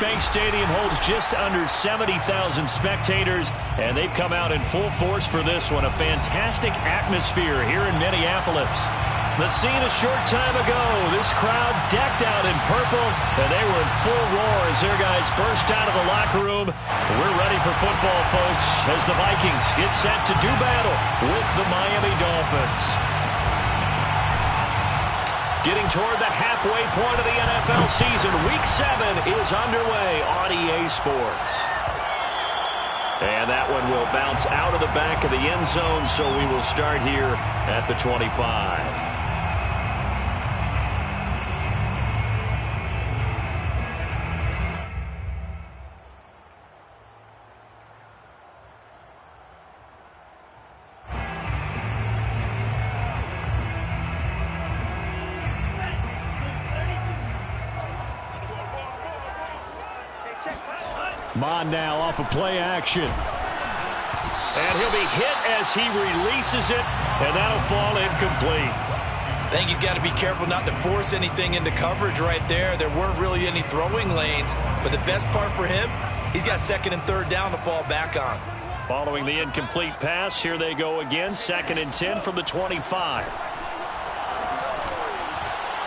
Bank Stadium holds just under 70,000 spectators, and they've come out in full force for this one. A fantastic atmosphere here in Minneapolis. The scene a short time ago, this crowd decked out in purple, and they were in full roar as their guys burst out of the locker room. We're ready for football, folks, as the Vikings get set to do battle with the Miami Dolphins. Getting toward the halfway point of the NFL season, Week 7 is underway on EA Sports. And that one will bounce out of the back of the end zone, so we will start here at the 25. Mon now off of play action. And he'll be hit as he releases it, and that'll fall incomplete. I think he's got to be careful not to force anything into coverage right there. There weren't really any throwing lanes, but the best part for him, he's got second and third down to fall back on. Following the incomplete pass, here they go again, 2nd and 10 from the 25.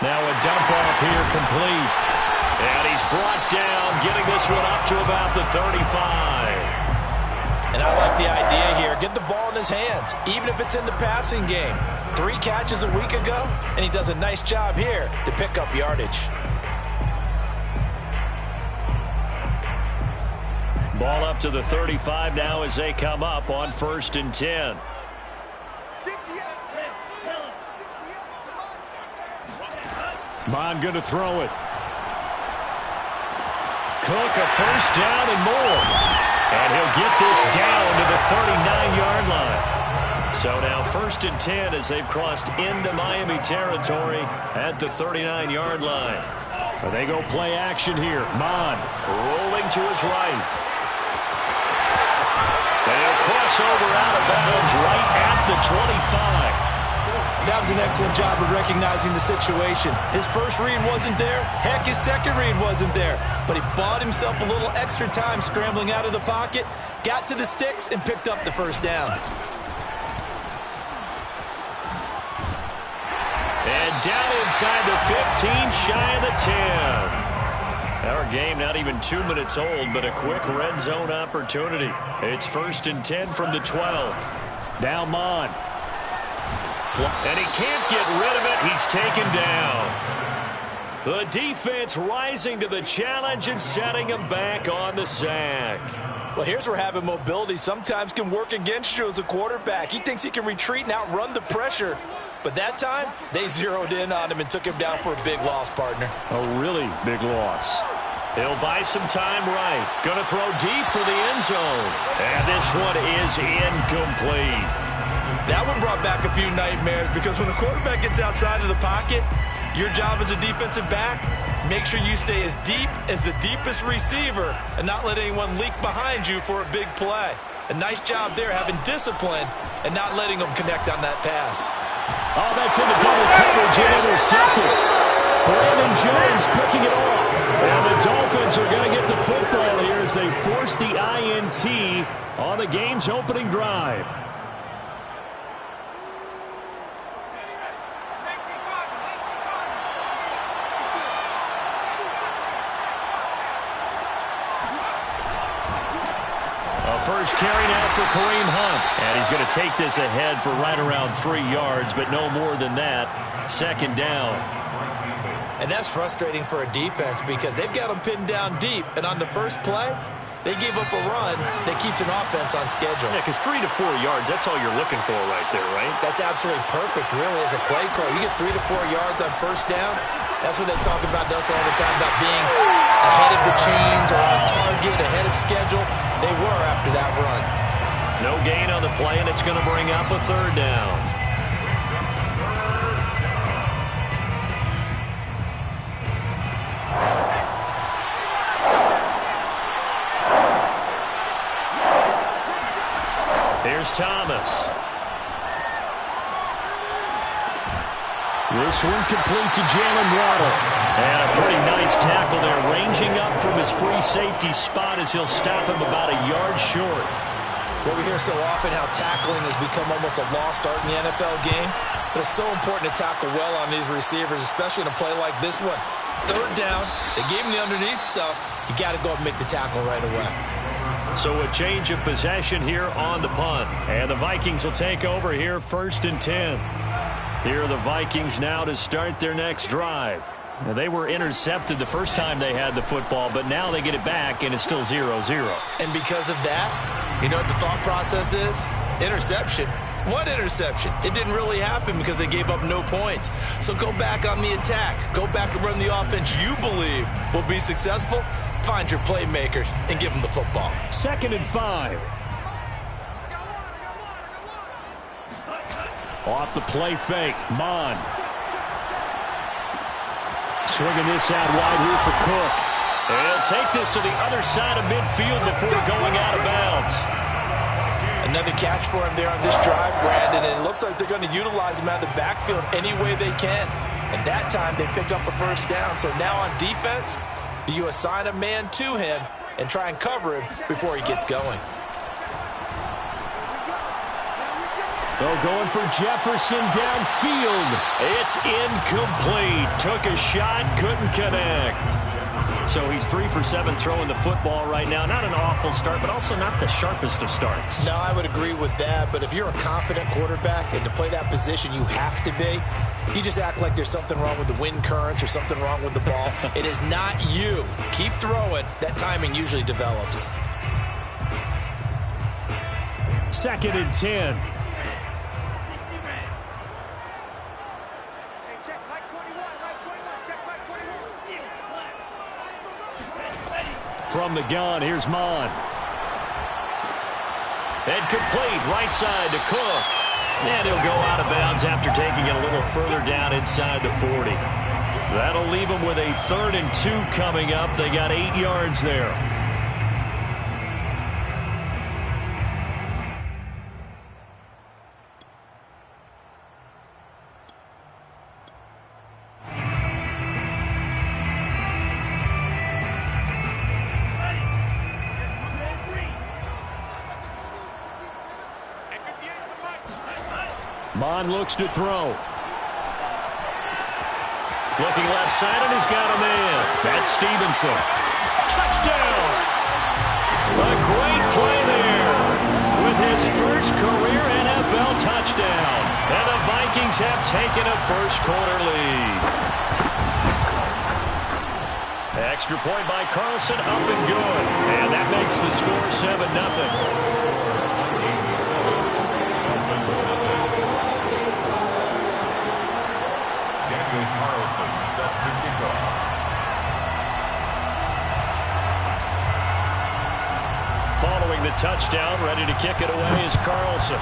Now a dump off here, complete. And he's brought down, getting this one up to about the 35. And I like the idea here. Get the ball in his hands, even if it's in the passing game. 3 catches a week ago, and he does a nice job here to pick up yardage. Ball up to the 35 now as they come up on 1st and 10. Mon going to throw it. Cook, a first down and more. And he'll get this down to the 39-yard line. So now 1st and 10 as they've crossed into Miami territory at the 39-yard line. They go play action here. Mon rolling to his right. They'll cross over out of bounds right at the 25. That was an excellent job of recognizing the situation. His first read wasn't there. Heck, his second read wasn't there. But he bought himself a little extra time scrambling out of the pocket, got to the sticks, and picked up the first down. And down inside the 15, shy of the 10. Our game not even 2 minutes old, but a quick red zone opportunity. It's 1st and 10 from the 12. Now Mon. And he can't get rid of it. He's taken down. The defense rising to the challenge and setting him back on the sack. Well, here's where having mobility sometimes can work against you as a quarterback. He thinks he can retreat and outrun the pressure. But that time, they zeroed in on him and took him down for a big loss, partner. A really big loss. He'll buy some time right. Going to throw deep for the end zone. And this one is incomplete. That one brought back a few nightmares because when a quarterback gets outside of the pocket, your job as a defensive back, make sure you stay as deep as the deepest receiver and not let anyone leak behind you for a big play. A nice job there having discipline and not letting them connect on that pass. Oh, that's into double coverage and intercepted. Brandon Jones picking it off. And the Dolphins are going to get the football here as they force the INT on the game's opening drive. First carry now for Kareem Hunt. And he's going to take this ahead for right around 3 yards, but no more than that. 2nd down. And that's frustrating for a defense because they've got them pinned down deep. And on the first play, they gave up a run that keeps an offense on schedule. Yeah, because 3 to 4 yards, that's all you're looking for right there, right? That's absolutely perfect, really, as a play call. You get 3 to 4 yards on first down. That's what they talk about us all the time, about being ahead of the chains or on target, ahead of schedule. They were after that run. No gain on the play, and it's going to bring up a 3rd down. Here's Thomas. This one complete to Jalen Waddle. And a pretty nice Nice tackle there, ranging up from his free safety spot as he'll stop him about a yard short. Well, we hear so often how tackling has become almost a lost art in the NFL game. But it's so important to tackle well on these receivers, especially in a play like this one. Third down, they gave him the underneath stuff. You got to go and make the tackle right away. So a change of possession here on the punt. And the Vikings will take over here, 1st and 10. Here are the Vikings now to start their next drive. Now, they were intercepted the first time they had the football, but now they get it back, and it's still 0-0. And because of that, you know what the thought process is? Interception. What interception? It didn't really happen because they gave up no points. So go back on the attack. Go back and run the offense you believe will be successful. Find your playmakers and give them the football. 2nd and 5. Off the play fake, Mon. Swinging this out wide here for Cook. And he'll take this to the other side of midfield before going out of bounds. Another catch for him there on this drive, Brandon, and it looks like they're going to utilize him out of the backfield any way they can. And that time they pick up a first down. So now on defense, do you assign a man to him and try and cover him before he gets going? They're going for Jefferson downfield. It's incomplete. Took a shot, couldn't connect. So he's 3 for 7 throwing the football right now. Not an awful start, but also not the sharpest of starts. No, I would agree with that. But if you're a confident quarterback and to play that position you have to be, you just act like there's something wrong with the wind currents or something wrong with the ball. It is not you. Keep throwing. That timing usually develops. 2nd and 10. From the gun, here's Mon. And complete, right side to Cook. And he'll go out of bounds after taking it a little further down inside the 40. That'll leave them with a 3rd and 2 coming up. They got 8 yards there. Mon looks to throw. Looking left side, and he's got a man. That's Stevenson. Touchdown! A great play there with his first career NFL touchdown. And the Vikings have taken a first-quarter lead. Extra point by Carlson, up and good. And that makes the score 7-0. Set to kick off. Following the touchdown, ready to kick it away is Carlson.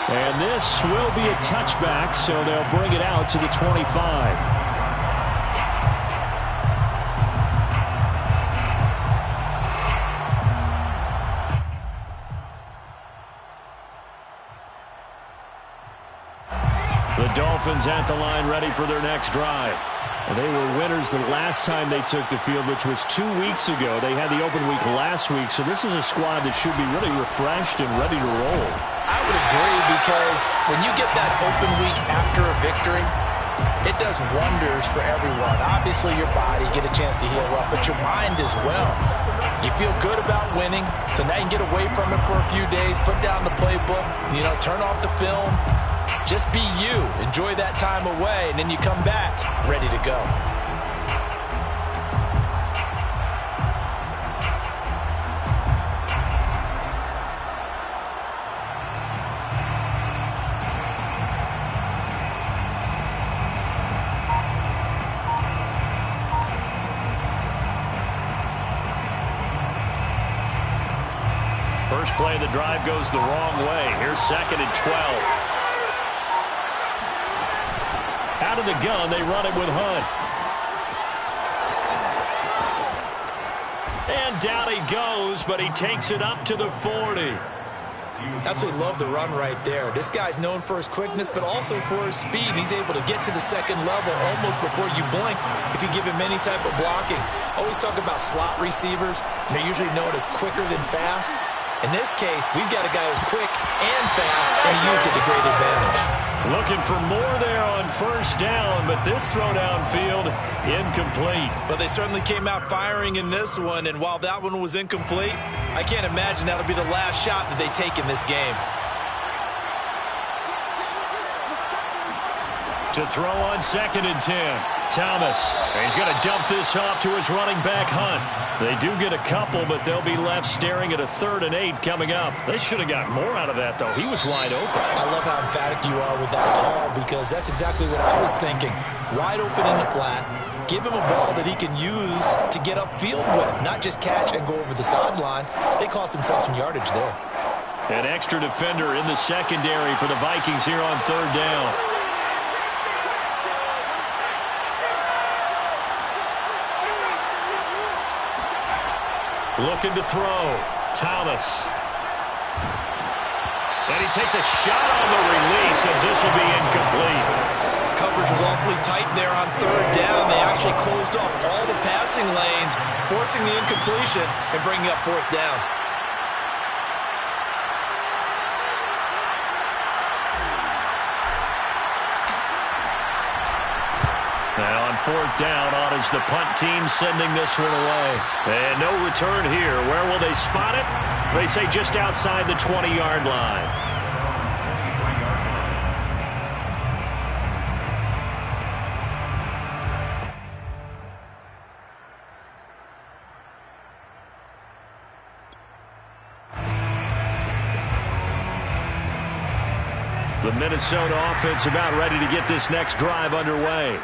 And this will be a touchback, so they'll bring it out to the 25. The Dolphins at the line ready for their next drive. They were winners the last time they took the field, which was 2 weeks ago. They had the open week last week, so this is a squad that should be really refreshed and ready to roll. I would agree, because when you get that open week after a victory, it does wonders for everyone. Obviously, your body, get a chance to heal up, but your mind as well. You feel good about winning, so now you can get away from it for a few days, put down the playbook, turn off the film. Just be you. Enjoy that time away, and then you come back ready to go. First play of the drive goes the wrong way. Here's 2nd and 12. Out of the gun, they run it with Hunt. And down he goes, but he takes it up to the 40. Absolutely love the run right there. This guy's known for his quickness, but also for his speed. He's able to get to the second level almost before you blink if you give him any type of blocking. Always talk about slot receivers. They're usually known as quicker than fast. In this case, we've got a guy who's quick and fast, and he used it to great advantage. Looking for more there on first down, but this throw downfield incomplete. But they certainly came out firing in this one, and while that one was incomplete, I can't imagine that'll be the last shot that they take in this game. To throw on 2nd and 10. Thomas. He's going to dump this off to his running back, Hunt. They do get a couple, but they'll be left staring at a 3rd and 8 coming up. They should have got more out of that, though. He was wide open. I love how emphatic you are with that call, because that's exactly what I was thinking. Wide open in the flat. Give him a ball that he can use to get upfield with, not just catch and go over the sideline. They cost themselves some yardage there. An extra defender in the secondary for the Vikings here on 3rd down. Looking to throw. Thomas. And he takes a shot on the release as this will be incomplete. Coverage was awfully tight there on 3rd down. They actually closed off all the passing lanes, forcing the incompletion and bringing up 4th down. Now on 4th down, on is the punt team sending this one away. And no return here. Where will they spot it? They say just outside the 20-yard line. The Minnesota offense about ready to get this next drive underway.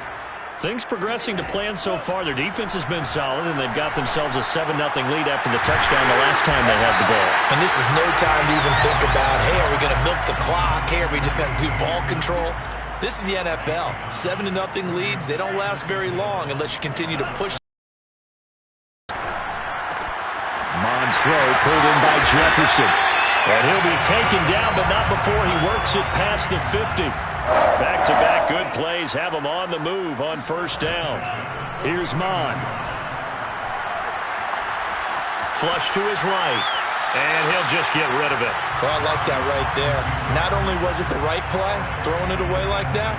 Things progressing to plan so far. Their defense has been solid, and they've got themselves a 7-0 lead after the touchdown the last time they had the ball. And this is no time to even think about, hey, are we going to milk the clock? Hey, are we just going to do ball control? This is the NFL. 7-0 leads, they don't last very long unless you continue to push. Mons throw pulled in by Jefferson. And he'll be taken down, but not before he works it past the 50. Back-to-back good plays have him on the move on 1st down. Here's Mon. Flush to his right. And he'll just get rid of it. Well, I like that right there. Not only was it the right play, throwing it away like that,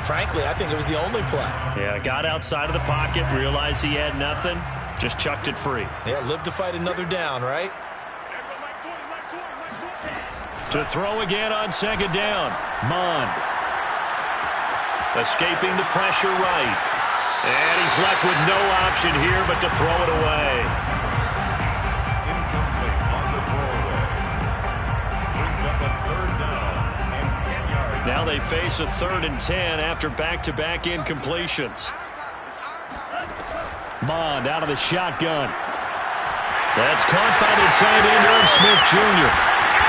frankly, I think it was the only play. Yeah, got outside of the pocket, realized he had nothing, just chucked it free. Yeah, live to fight another down, right? To throw again on 2nd down. Mon. Escaping the pressure right. And he's left with no option here but to throw it away. Incomplete on the throwaway. Brings up a 3rd down and 10 yards. Now they face a 3rd and 10 after back-to-back incompletions. Mond out of the shotgun. That's caught by the tight end, Irv Smith Jr.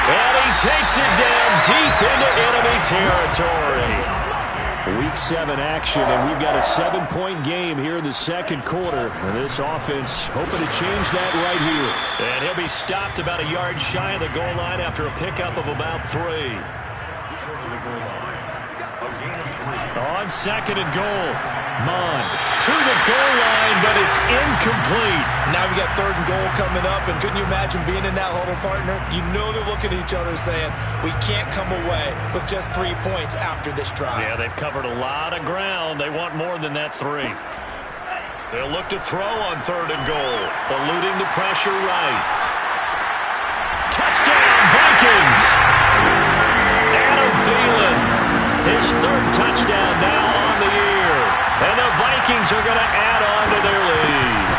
And he takes it down deep into enemy territory. Week 7 action, and we've got a 7-point game here in the 2nd quarter. And this offense hoping to change that right here. And he'll be stopped about a yard shy of the goal line after a pickup of about 3. On 2nd and goal. Mon to the goal line, but it's incomplete. Now we got 3rd and goal coming up, and couldn't you imagine being in that huddle, partner? You know they're looking at each other saying, we can't come away with just 3 points after this drive. Yeah, they've covered a lot of ground. They want more than that 3. They'll look to throw on 3rd and goal, eluding the pressure right. Touchdown, Vikings! Adam Thielen, his 3rd touchdown now on the year. And the Vikings are going to add on to their lead.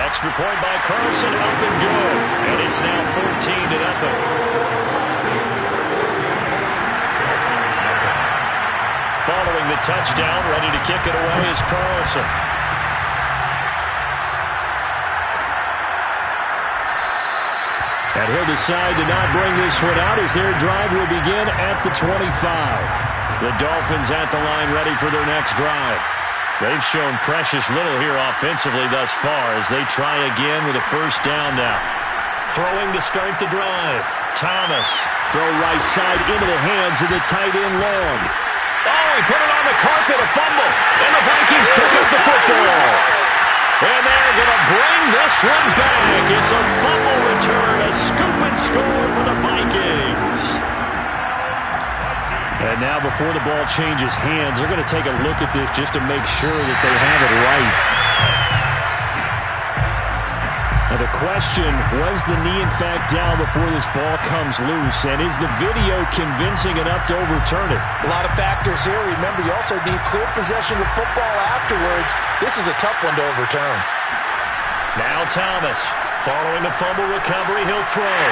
Extra point by Carlson, up and good. And it's now 14-0. Following the touchdown, ready to kick it away is Carlson. And he'll decide to not bring this one out as their drive will begin at the 25. The Dolphins at the line ready for their next drive. They've shown precious little here offensively thus far as they try again with a 1st down now. Throwing to start the drive. Thomas. Throw right side into the hands of the tight end Long. Oh, he put it on the carpet, a fumble. And the Vikings pick up the football. And they're going to bring this one back. It's a fumble return, a scoop and score for the Vikings. And now before the ball changes hands, they're going to take a look at this just to make sure that they have it right. Now the question, was the knee in fact down before this ball comes loose? And is the video convincing enough to overturn it? A lot of factors here. Remember, you also need clear possession of football afterwards. This is a tough one to overturn. Now Thomas. Following the fumble recovery, he'll throw.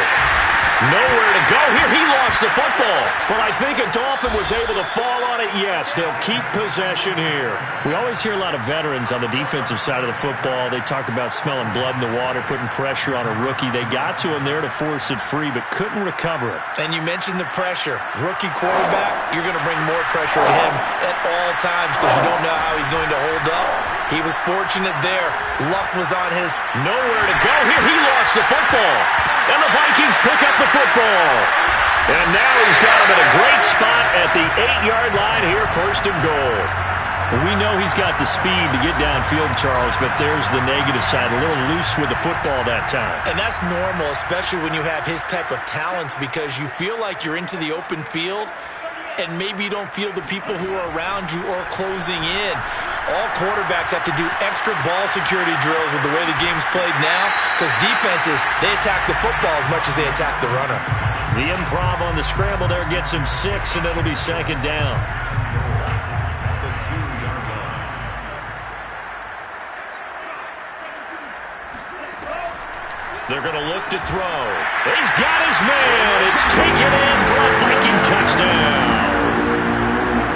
Nowhere to go here. He lost the football. But I think a Dolphin was able to fall on it. Yes, they'll keep possession here. We always hear a lot of veterans on the defensive side of the football. They talk about smelling blood in the water, putting pressure on a rookie. They got to him there to force it free, but couldn't recover it. And you mentioned the pressure. Rookie quarterback, you're going to bring more pressure at him at all times because you don't know how he's going to hold up. He was fortunate there. Luck was on his. Nowhere to go here. He lost the football. And the Vikings pick up the football. And now he's got him at a great spot at the 8-yard line here, first and goal. We know he's got the speed to get downfield, Charles, but there's the negative side. A little loose with the football that time. And that's normal, especially when you have his type of talents, because you feel like you're into the open field and maybe you don't feel the people who are around you or closing in. All quarterbacks have to do extra ball security drills with the way the game's played now because defenses, they attack the football as much as they attack the runner. The improv on the scramble there gets him 6, and it'll be second down. The 2-yard line. They're going to look to throw. He's got his man. It's taken in for a Viking touchdown.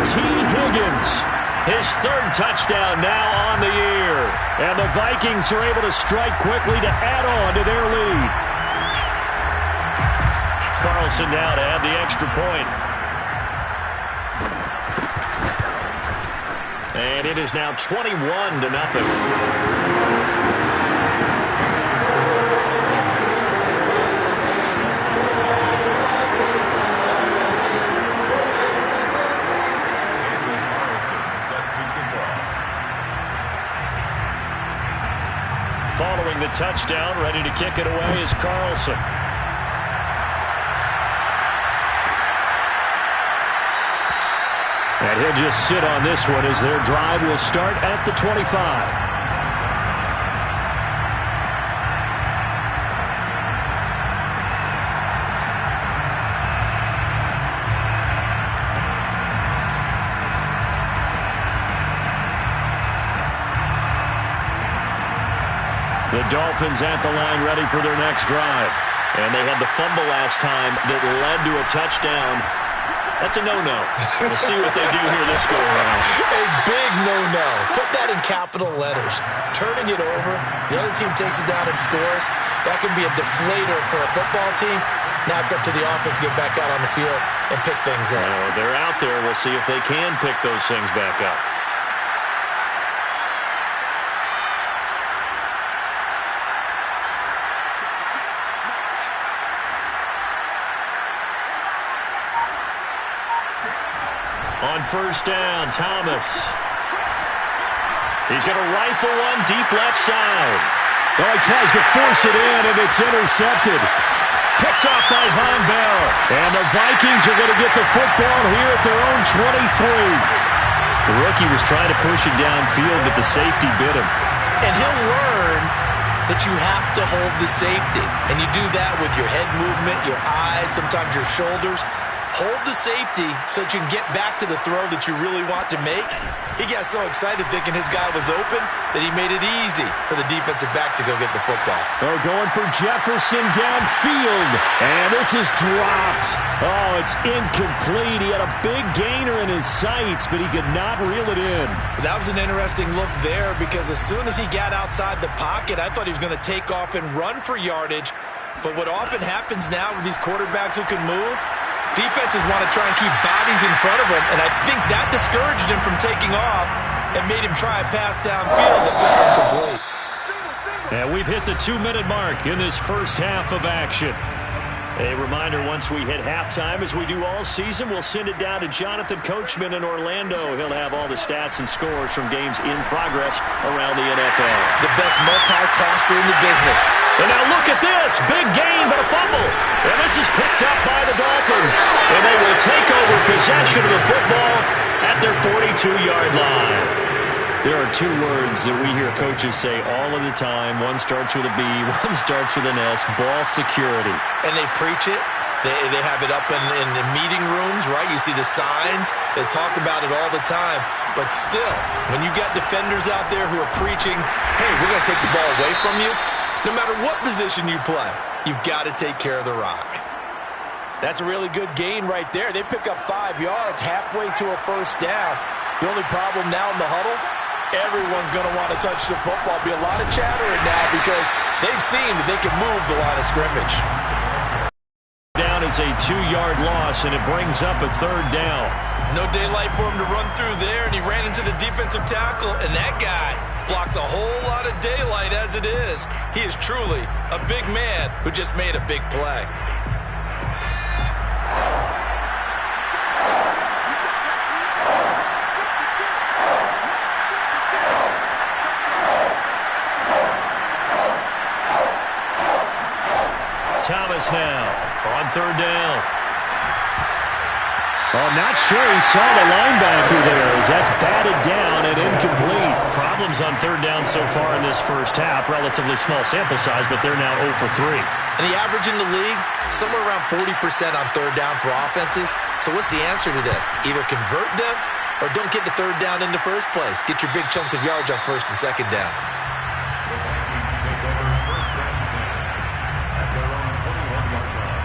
T. Higgins, his 3rd touchdown now on the year. And the Vikings are able to strike quickly to add on to their lead. Carlson now to add the extra point. And it is now 21-0. Following the touchdown, ready to kick it away is Carlson. And he'll just sit on this one as their drive will start at the 25. The Dolphins at the line ready for their next drive. And they had the fumble last time that led to a touchdown. That's a no-no. We'll see what they do here this go around. A big no-no. Put that in capital letters. Turning it over, the other team takes it down and scores. That can be a deflator for a football team. Now it's up to the offense to get back out on the field and pick things up. They're out there. We'll see if they can pick those things back up. On first down, Thomas. He's going to rifle one deep left side. Well, he tries to force it in, and it's intercepted. Picked off by Von Bell. And the Vikings are going to get the football here at their own 23. The rookie was trying to push it downfield, but the safety bit him. And he'll learn that you have to hold the safety. And you do that with your head movement, your eyes, sometimes your shoulders. Hold the safety so that you can get back to the throw that you really want to make. He got so excited thinking his guy was open that he made it easy for the defensive back to go get the football. They're going for Jefferson downfield. And this is dropped. Oh, it's incomplete. He had a big gainer in his sights, but he could not reel it in. That was an interesting look there because as soon as he got outside the pocket, I thought he was going to take off and run for yardage. But what often happens now with these quarterbacks who can move, defenses want to try and keep bodies in front of him, and I think that discouraged him from taking off and made him try a pass downfield that fell incomplete. And we've hit the 2-minute mark in this first half of action. A reminder, once we hit halftime, as we do all season, we'll send it down to Jonathan Coachman in Orlando. He'll have all the stats and scores from games in progress around the NFL. The best multitasker in the business. And now look at this. Big gain, but a fumble. And this is picked up by the Dolphins. And they will take over possession of the football at their 42-yard line. There are two words that we hear coaches say all of the time. One starts with a B, one starts with an S, ball security. And they preach it. They have it up in the meeting rooms, right? You see the signs. They talk about it all the time. But still, when you got defenders out there who are preaching, hey, we're going to take the ball away from you, no matter what position you play, you've got to take care of the rock. That's a really good gain right there. They pick up 5 yards halfway to a first down. The only problem now in the huddle, everyone's going to want to touch the football. Be a lot of chattering now because they've seen that they can move the line of scrimmage. Down is a 2-yard loss, and it brings up a third down. No daylight for him to run through there, and he ran into the defensive tackle, and that guy blocks a whole lot of daylight as it is. He is truly a big man who just made a big play. Thomas now on third down. I'm not sure he saw the linebacker there as that's batted down and incomplete. Problems on third down so far in this first half. Relatively small sample size, but they're now 0 for 3. And the average in the league, somewhere around 40% on third down for offenses. So what's the answer to this? Either convert them or don't get the third down in the first place. Get your big chunks of yards on first and second down. The Vikings take over first and 10 at their own 21-yard line.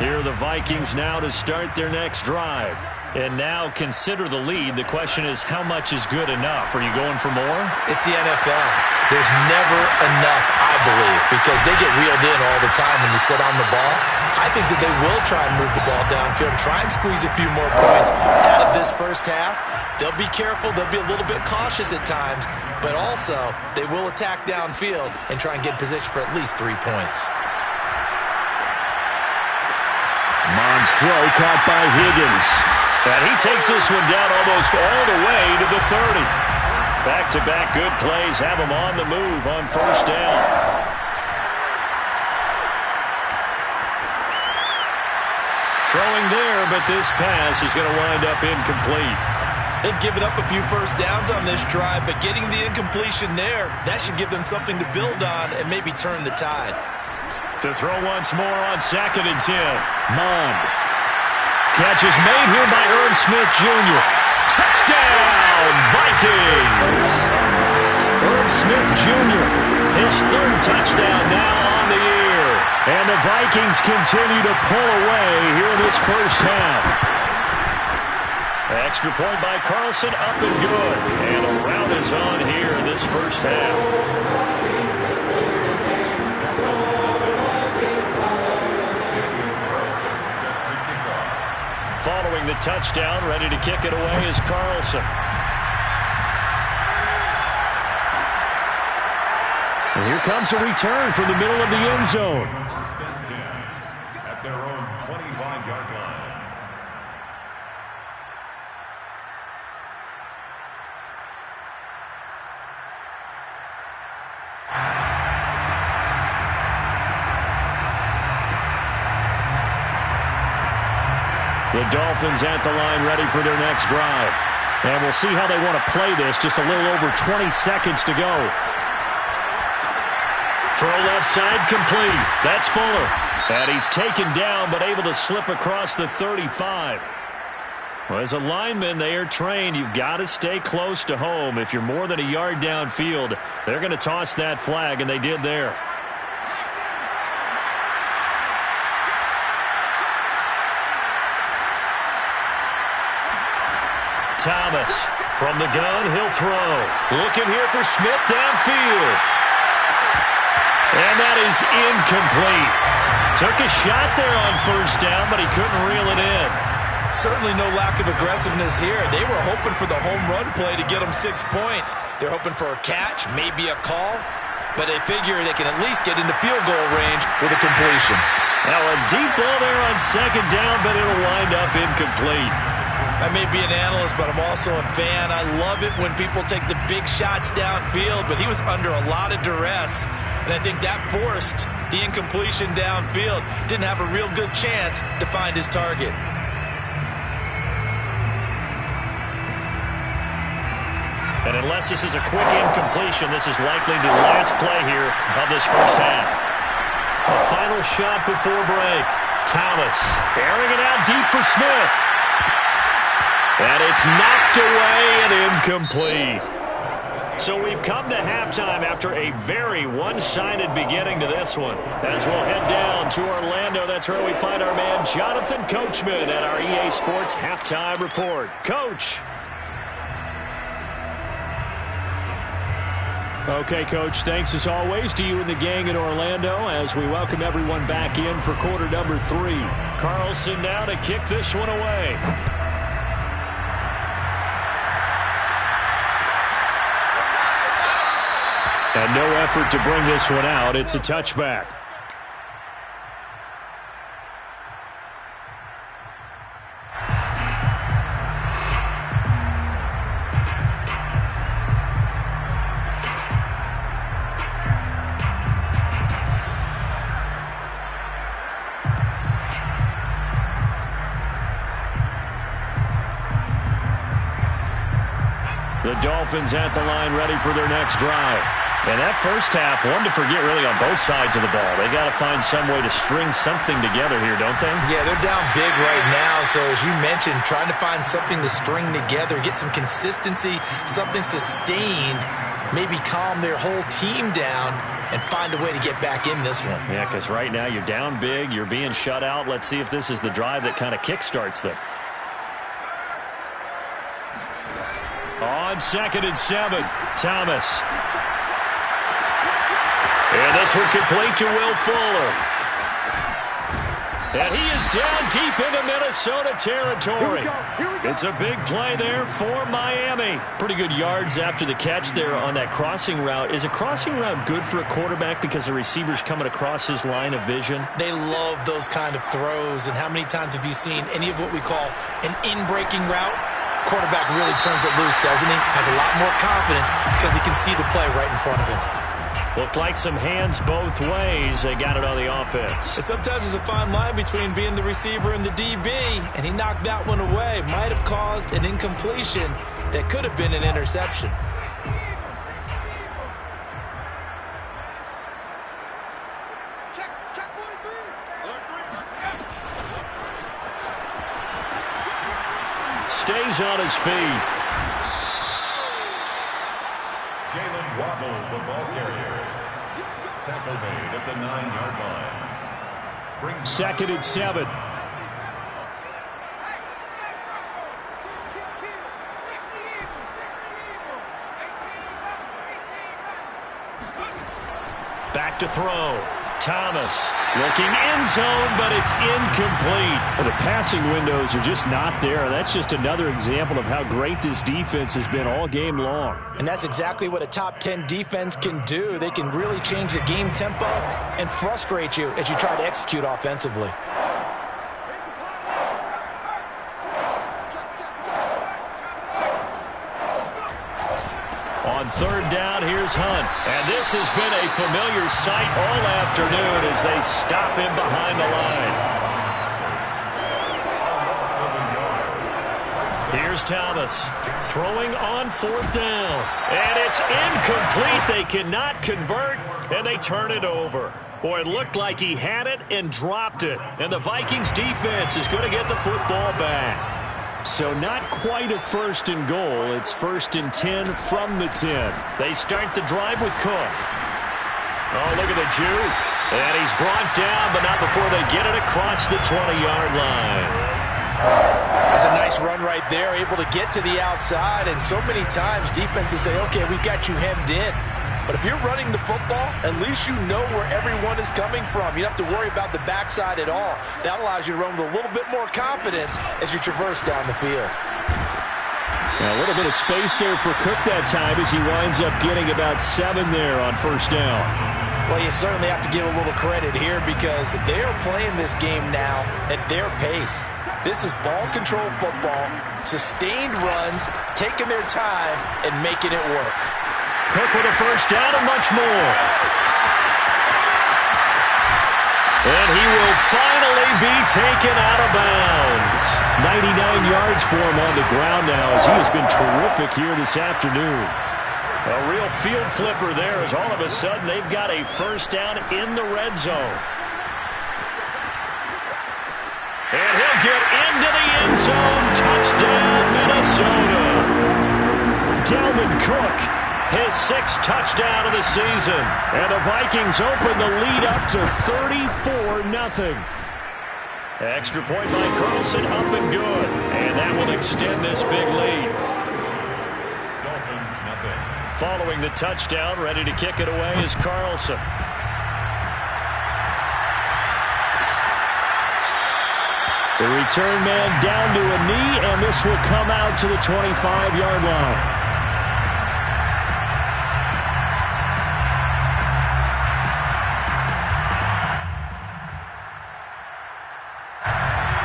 Here are the Vikings now to start their next drive. And now consider the lead. The question is, how much is good enough? Are you going for more? It's the NFL. There's never enough, I believe, because they get reeled in all the time when you sit on the ball. I think that they will try and move the ball downfield, try and squeeze a few more points out of this first half. They'll be careful. They'll be a little bit cautious at times, but also they will attack downfield and try and get in position for at least 3 points. Mons throw caught by Higgins. And he takes this one down almost all the way to the 30. Back-to-back good plays have him on the move on first down. Throwing there, but this pass is going to wind up incomplete. They've given up a few first downs on this drive, but getting the incompletion there, that should give them something to build on and maybe turn the tide. To throw once more on 2nd and 10. Mond. Catch is made here by Irv Smith Jr. Touchdown, Vikings! Irv Smith Jr., his third touchdown now on the year. And the Vikings continue to pull away here in this first half. Extra point by Carlson, up and good. And a rout is on here in this first half. Following the touchdown, ready to kick it away is Carlson. And here comes a return from the middle of the end zone. First and 10 at their own 25-yard line. The Dolphins at the line ready for their next drive. And we'll see how they want to play this. Just a little over 20 seconds to go. Throw left side complete. That's Fuller. And he's taken down but able to slip across the 35. Well, as a lineman, they are trained. You've got to stay close to home. If you're more than a yard downfield, they're going to toss that flag, and they did there. Thomas from the gun, he'll throw. Looking here for Smith downfield. And that is incomplete. Took a shot there on first down, but he couldn't reel it in. Certainly no lack of aggressiveness here. They were hoping for the home run play to get them 6 points. They're hoping for a catch, maybe a call, but they figure they can at least get into field goal range with a completion. Now a deep ball there on second down, but it'll wind up incomplete. I may be an analyst, but I'm also a fan. I love it when people take the big shots downfield, but he was under a lot of duress, and I think that forced the incompletion downfield. Didn't have a real good chance to find his target. And unless this is a quick incompletion, this is likely the last play here of this first half. A final shot before break. Thomas airing it out deep for Smith. And it's knocked away and incomplete. So we've come to halftime after a very one-sided beginning to this one. As we'll head down to Orlando, that's where we find our man Jonathan Coachman at our EA Sports Halftime Report. Coach. Okay, Coach, thanks as always to you and the gang in Orlando as we welcome everyone back in for quarter number 3. Carlson now to kick this one away. And no effort to bring this one out. It's a touchback. The Dolphins at the line ready for their next drive. And that first half, one to forget really on both sides of the ball. They got to find some way to string something together here, don't they? Yeah, they're down big right now. So as you mentioned, trying to find something to string together, get some consistency, something sustained, maybe calm their whole team down and find a way to get back in this one. Yeah, because right now you're down big, you're being shut out. Let's see if this is the drive that kind of kickstarts them. On 2nd and 7, Thomas. And this one complete to Will Fuller. And he is down deep into Minnesota territory. It's a big play there for Miami. Pretty good yards after the catch there on that crossing route. Is a crossing route good for a quarterback because the receiver's coming across his line of vision? They love those kind of throws. And how many times have you seen any of what we call an in-breaking route? Quarterback really turns it loose, doesn't he? Has a lot more confidence because he can see the play right in front of him. Looked like some hands both ways. They got it on the offense. And sometimes there's a fine line between being the receiver and the DB, and he knocked that one away. Might have caused an incompletion that could have been an interception. Stays on his feet. Jalen Waddle, the ball carrier. Tackle made at the 9-yard line. 2nd and 7. Back to throw. Thomas looking end zone, but it's incomplete. Well, the passing windows are just not there. That's just another example of how great this defense has been all game long. And that's exactly what a top 10 defense can do. They can really change the game tempo and frustrate you as you try to execute offensively. On 3rd down, here's Hunt. And this has been a familiar sight all afternoon as they stop him behind the line. Here's Thomas throwing on 4th down. And it's incomplete. They cannot convert, and they turn it over. Boy, it looked like he had it and dropped it. And the Vikings defense is going to get the football back. So not quite a 1st and goal. It's 1st and 10 from the 10. They start the drive with Cook. Oh, look at the juke. And he's brought down, but not before they get it across the 20-yard line. That's a nice run right there, able to get to the outside. And so many times defenses say, okay, we've got you hemmed in. But if you're running the football, at least you know where everyone is coming from. You don't have to worry about the backside at all. That allows you to run with a little bit more confidence as you traverse down the field. A little bit of space there for Cook that time as he winds up getting about 7 there on first down. Well, you certainly have to give a little credit here because they're playing this game now at their pace. This is ball control football, sustained runs, taking their time, and making it work. Cook with a first down and much more. And he will finally be taken out of bounds. 99 yards for him on the ground now as he has been terrific here this afternoon. A real field flipper there as all of a sudden they've got a first down in the red zone. And he'll get into the end zone. Touchdown, Minnesota. Dalvin Cook, his 6th touchdown of the season. And the Vikings open the lead up to 34-0. Extra point by Carlson, up and good. And that will extend this big lead. Dolphins, nothing. Following the touchdown, ready to kick it away is Carlson. The return man down to a knee, and this will come out to the 25-yard line.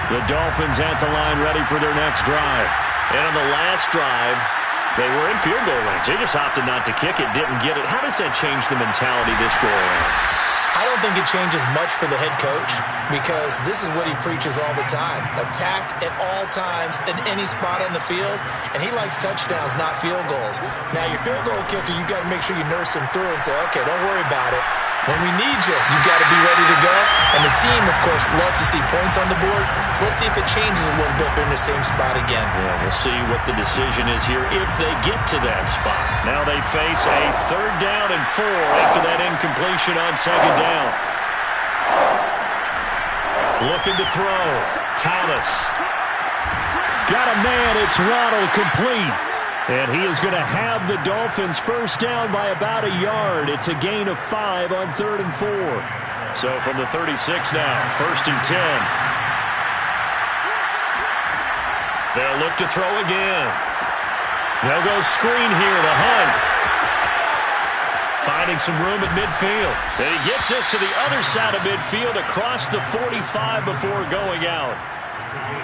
The Dolphins at the line ready for their next drive. And on the last drive, they were in field goal range. They just opted not to kick it, didn't get it. How does that change the mentality this go around? I don't think it changes much for the head coach because this is what he preaches all the time. Attack at all times in any spot on the field, and he likes touchdowns, not field goals. Now, your field goal kicker, you got to make sure you nurse him through and say, okay, don't worry about it. When we need you, you got to be ready to go. And the team, of course, loves to see points on the board. So let's see if it changes a little bit if they're in the same spot again. Yeah, we'll see what the decision is here if they get to that spot. Now they face a 3rd down and 4 after that incompletion on 2nd down. Looking to throw. Thomas. Got a man. It's Ronald complete. And he is going to have the Dolphins first down by about a yard. It's a gain of 5 on 3rd and 4. So from the 36 now, 1st and 10. They'll look to throw again. They'll go screen here to Hunt. Finding some room at midfield. And he gets us to the other side of midfield across the 45 before going out.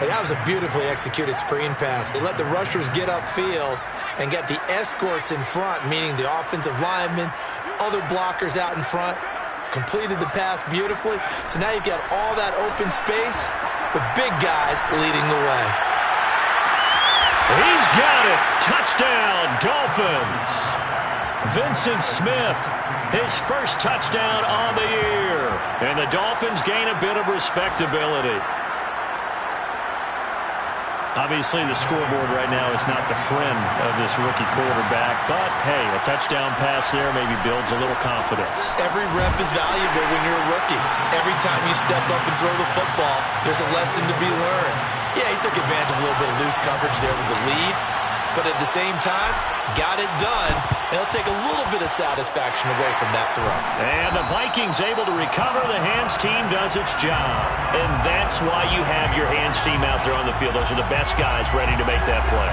And that was a beautifully executed screen pass. They let the rushers get upfield and get the escorts in front, meaning the offensive linemen, other blockers out in front, completed the pass beautifully. So now you've got all that open space with big guys leading the way. He's got it. Touchdown, Dolphins. Vincent Smith, his first touchdown on the year. And the Dolphins gain a bit of respectability. Obviously, the scoreboard right now is not the friend of this rookie quarterback. But, hey, a touchdown pass there maybe builds a little confidence. Every rep is valuable when you're a rookie. Every time you step up and throw the football, there's a lesson to be learned. Yeah, he took advantage of a little bit of loose coverage there with the lead. But at the same time, got it done. And he'll take a little bit of satisfaction away from that throw. And the Vikings able to recover. The hands team does its job. And that's why you have your hands team out there on the field. Those are the best guys ready to make that play.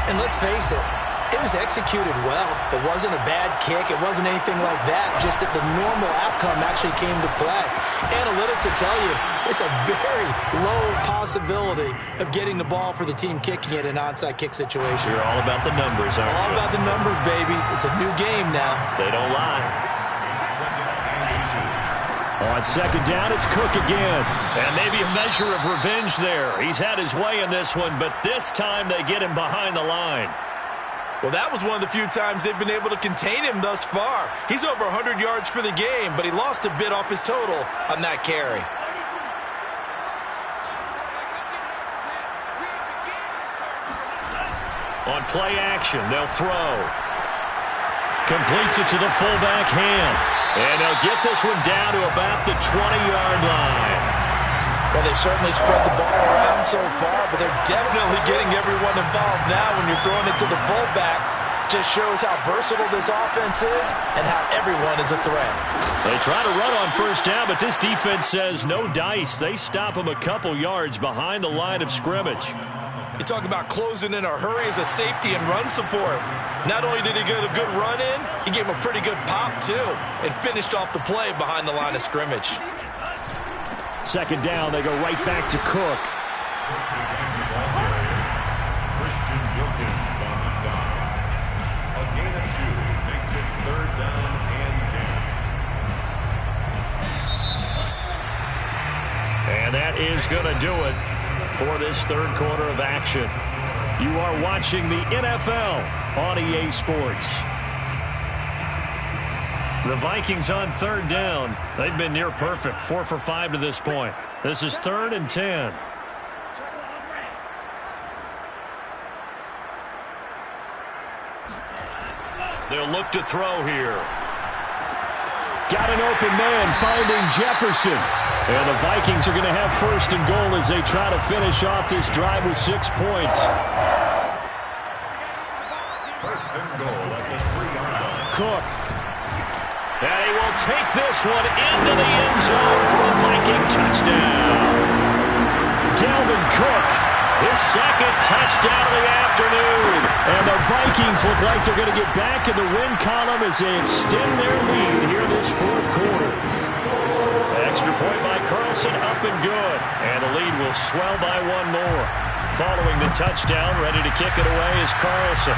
And let's face it, it was executed well. It wasn't a bad kick. It wasn't anything like that. Just that the normal outcome actually came to play. Analytics will tell you it's a very low possibility of getting the ball for the team kicking it in an onside kick situation. You're all about the numbers, aren't you? All about the numbers, baby. It's a new game now. They don't lie. On 2nd down, it's Cook again. And maybe a measure of revenge there. He's had his way in this one, but this time they get him behind the line. Well, that was one of the few times they've been able to contain him thus far. He's over 100 yards for the game, but he lost a bit off his total on that carry. On play action, they'll throw. Completes it to the fullback hand. And they'll get this one down to about the 20-yard line. Well, they've certainly spread the ball around so far, but they're definitely getting everyone involved now when you're throwing it to the fullback. just shows how versatile this offense is and how everyone is a threat. They try to run on first down, but this defense says no dice. They stop them a couple yards behind the line of scrimmage. You talk about closing in a hurry as a safety and run support. Not only did he get a good run in, he gave him a pretty good pop, too, and finished off the play behind the line of scrimmage. Second down, they go right back to Cook. Christian Wilkins on the stop. A gain of 2 makes it 3rd down and 10. And that is going to do it for this third quarter of action. You are watching the NFL on EA Sports. The Vikings on third down. They've been near perfect, 4 for 5 to this point. This is 3rd and 10. They'll look to throw here. Got an open man finding Jefferson. And the Vikings are going to have 1st and goal as they try to finish off this drive with 6 points. 1st and goal at the 3-yard line. Cook. And he will take this one into the end zone for a Viking touchdown. Dalvin Cook. His 2nd touchdown of the afternoon. And the Vikings look like they're going to get back in the win column as they extend their lead here in this 4th quarter. Extra point by Carlson, up and good. And the lead will swell by 1 more. Following the touchdown, ready to kick it away is Carlson.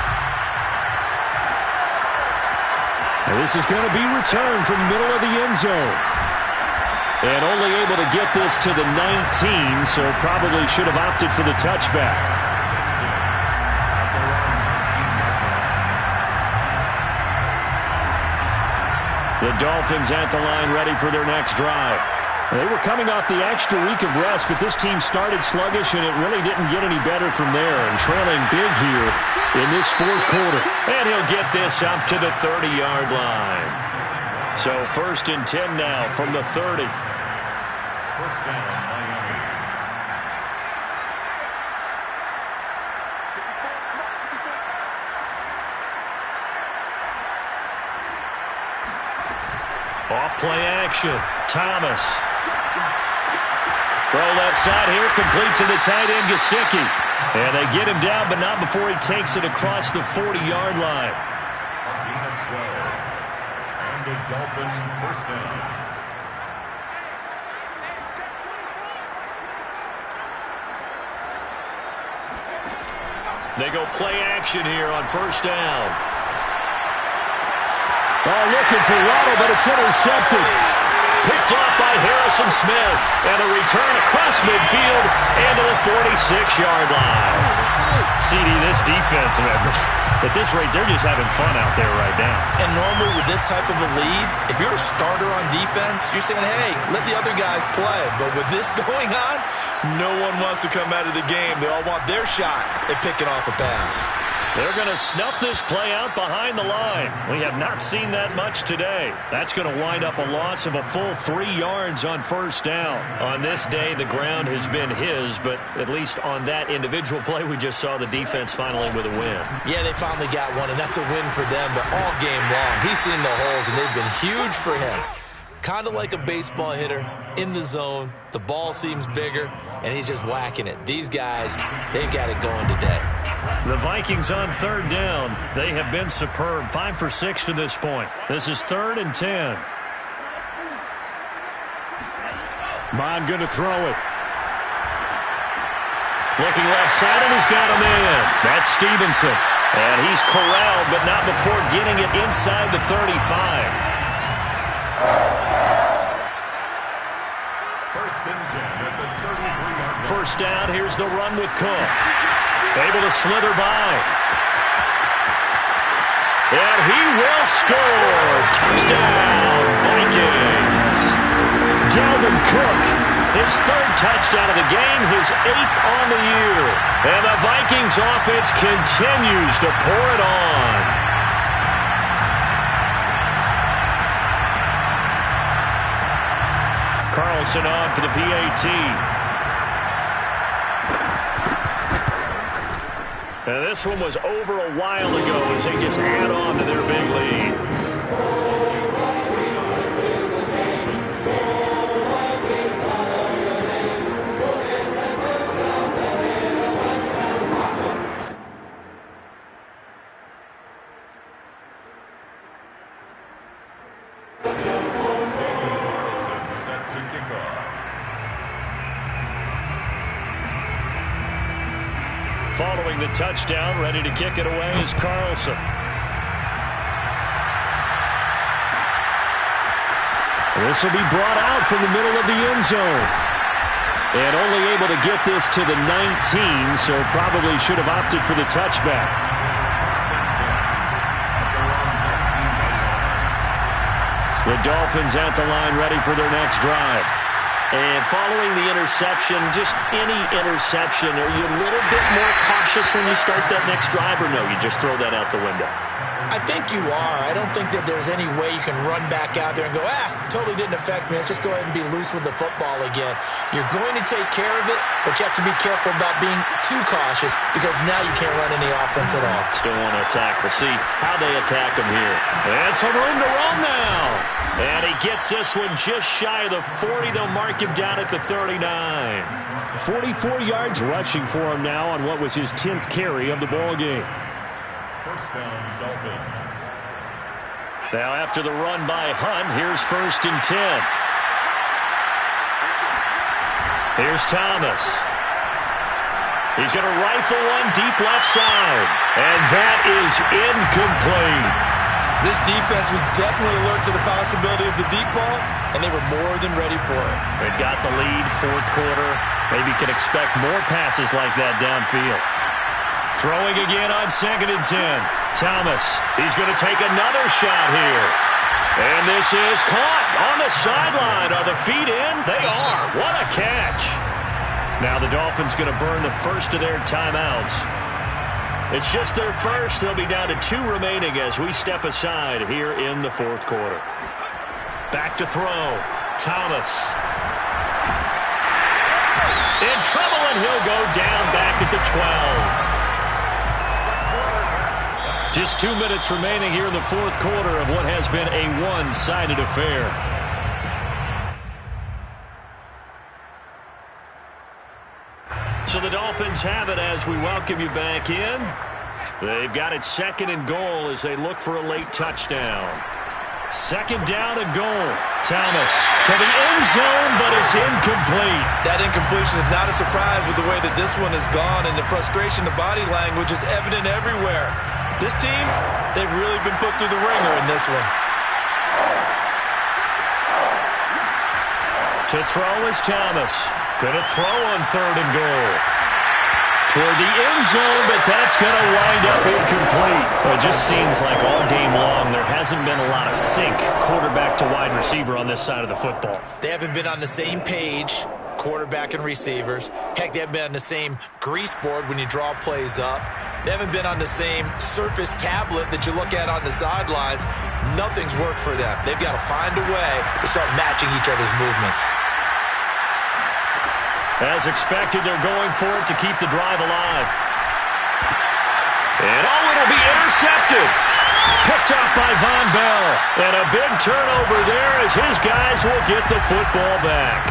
And this is going to be returned from the middle of the end zone. And only able to get this to the 19, so probably should have opted for the touchback. The Dolphins at the line ready for their next drive. They were coming off the extra week of rest, but this team started sluggish, and it really didn't get any better from there. And trailing big here in this 4th quarter. And he'll get this up to the 30-yard line. So 1st and 10 now from the 30. 1st down, Miami. Off play action. Thomas. Throw left side here, complete to the tight end, Gesicki. And they get him down, but not before he takes it across the 40-yard line. A gain of 12. And the Dolphin 1st down. They go play action here on 1st down. Oh, looking for Waddle, but it's intercepted. Picked off by Harrison Smith. And a return across midfield and to the 46-yard line. CD, this defense, at this rate, they're just having fun out there right now. And normally with this type of a lead, if you're a starter on defense, you're saying, hey, let the other guys play. But with this going on, no one wants to come out of the game. They all want their shot at picking off a pass. They're going to snuff this play out behind the line. We have not seen that much today. That's going to wind up a loss of a full 3 yards on 1st down. On this day, the ground has been his, but at least on that individual play, we just saw the defense finally with a win. Yeah, they finally got one, and that's a win for them, but all game long, he's seen the holes, and they've been huge for him. Kind of like a baseball hitter in the zone. The ball seems bigger, and he's just whacking it. These guys, they've got it going today. The Vikings on 3rd down. They have been superb. 5 for 6 to this point. This is 3rd and 10. Mon going to throw it. Looking left side, and he's got him in. That's Stevenson. And he's corralled, but not before getting it inside the 35. 1st and 10 at the 33-yard line. 1st down, here's the run with Cook. Able to slither by. And he will score. Touchdown, Vikings. Dalvin Cook. His 3rd touchdown of the game, his 8th on the year. And the Vikings offense continues to pour it on. Carlson on for the PAT. And this one was over a while ago as they just add on to their big lead. Following the touchdown, ready to kick it away is Carlson. This will be brought out from the middle of the end zone. And only able to get this to the 19, so probably should have opted for the touchback. The Dolphins at the line ready for their next drive. And following the interception, just any interception, are you a little bit more cautious when you start that next drive, or no, you just throw that out the window? I think you are. I don't think that there's any way you can run back out there and go, totally didn't affect me. Let's just go ahead and be loose with the football again. You're going to take care of it, but you have to be careful about being too cautious because now you can't run any offense at all. Still want to attack. We'll see how they attack him here. And some room to run now. And he gets this one just shy of the 40. They'll mark him down at the 39. 44 yards rushing for him now on what was his 10th carry of the ball game. First down, Dolphins. Now after the run by Hunt, here's 1st and 10. Here's Thomas. He's going to rifle one deep left side. And that is incomplete. This defense was definitely alert to the possibility of the deep ball, and they were more than ready for it. They've got the lead, 4th quarter. Maybe can expect more passes like that downfield. Throwing again on 2nd and 10. Thomas, he's going to take another shot here. And this is caught on the sideline. Are the feet in? They are. What a catch. Now the Dolphins going to burn the first of their timeouts. It's just their first. They'll be down to 2 remaining as we step aside here in the 4th quarter. Back to throw. Thomas. In trouble, and he'll go down back at the 12. Just 2 minutes remaining here in the 4th quarter of what has been a one-sided affair. So the Dolphins have it as we welcome you back in. They've got it 2nd and goal as they look for a late touchdown. 2nd down and goal. Thomas to the end zone, but it's incomplete. That incompletion is not a surprise with the way that this one has gone, and the frustration, the body language is evident everywhere. This team, they've really been put through the ringer in this one. To throw is Thomas. Going to throw on 3rd and goal. Toward the end zone, but that's going to wind up incomplete. Well, it just seems like all game long there hasn't been a lot of sync quarterback to wide receiver on this side of the football. They haven't been on the same page, quarterback and receivers. Heck, they haven't been on the same grease board when you draw plays up. They haven't been on the same surface tablet that you look at on the sidelines. Nothing's worked for them. They've got to find a way to start matching each other's movements. As expected, they're going for it to keep the drive alive. And it'll be intercepted. Picked off by Von Bell. And a big turnover there as his guys will get the football back.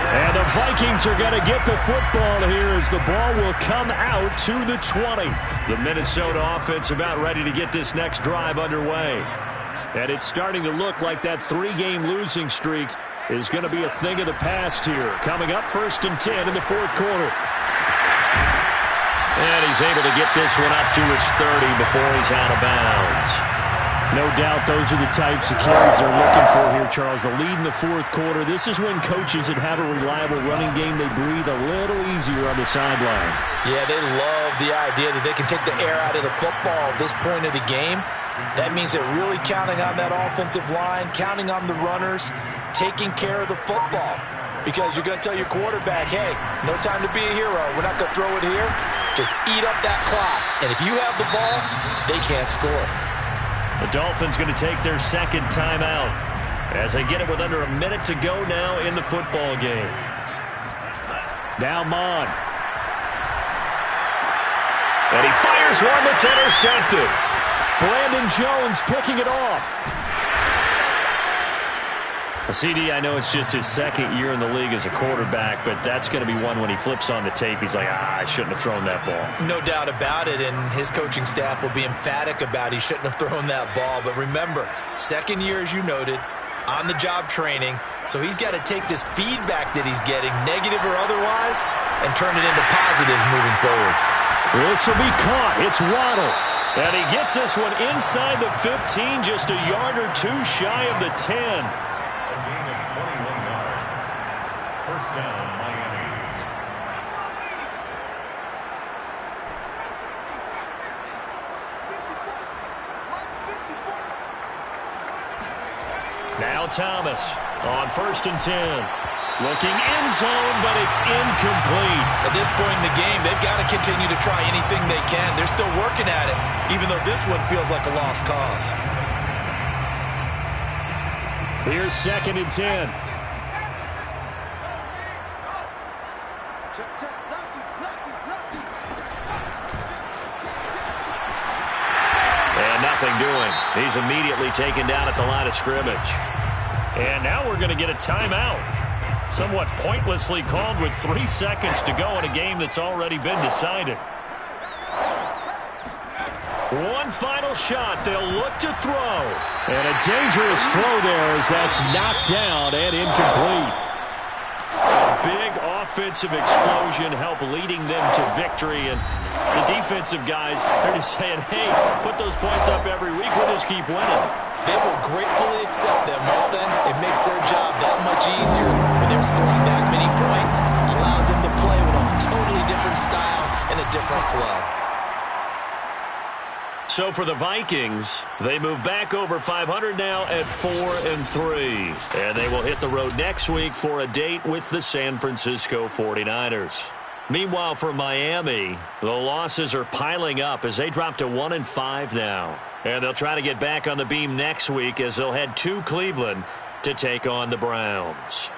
And the Vikings are going to get the football here as the ball will come out to the 20. The Minnesota offense about ready to get this next drive underway. And it's starting to look like that 3-game losing streak is going to be a thing of the past here. Coming up 1st and 10 in the 4th quarter. And he's able to get this one up to his 30 before he's out of bounds. No doubt those are the types of carries they're looking for here, Charles. The lead in the 4th quarter. This is when coaches that have a reliable running game, they breathe a little easier on the sideline. Yeah, they love the idea that they can take the air out of the football at this point of the game. That means they're really counting on that offensive line, counting on the runners, taking care of the football. Because you're going to tell your quarterback, hey, no time to be a hero. We're not going to throw it here. Just eat up that clock. And if you have the ball, they can't score. The Dolphins going to take their 2nd timeout as they get it with under a minute to go now in the football game. Now Mon. And he fires one that's intercepted. Brandon Jones picking it off. CD, I know it's just his second year in the league as a quarterback, but that's going to be one when he flips on the tape. He's like, I shouldn't have thrown that ball. No doubt about it, and his coaching staff will be emphatic about he shouldn't have thrown that ball. But remember, second year, as you noted, on-the-job training, so he's got to take this feedback that he's getting, negative or otherwise, and turn it into positives moving forward. This will be caught. It's Waddle. And he gets this one inside the 15, just a yard or two shy of the 10. First down, Miami. Now Thomas on 1st and 10. Looking end zone, but it's incomplete. At this point in the game, they've got to continue to try anything they can. They're still working at it, even though this one feels like a lost cause. Here's 2nd and 10. And nothing doing. He's immediately taken down at the line of scrimmage. And now we're going to get a timeout. Somewhat pointlessly called with 3 seconds to go in a game that's already been decided. One final shot. They'll look to throw. And a dangerous throw there as that's knocked down and incomplete. A big offensive explosion help leading them to victory. And the defensive guys are just saying, hey, put those points up every week. We'll just keep winning. They will gratefully accept them, won't they? It makes their job that much easier when they're scoring that many points. Allows them to play with a totally different style and a different flow. So for the Vikings, they move back over 500 now at 4-3. And they will hit the road next week for a date with the San Francisco 49ers. Meanwhile, for Miami, the losses are piling up as they drop to 1-5 now. And they'll try to get back on the beam next week as they'll head to Cleveland to take on the Browns.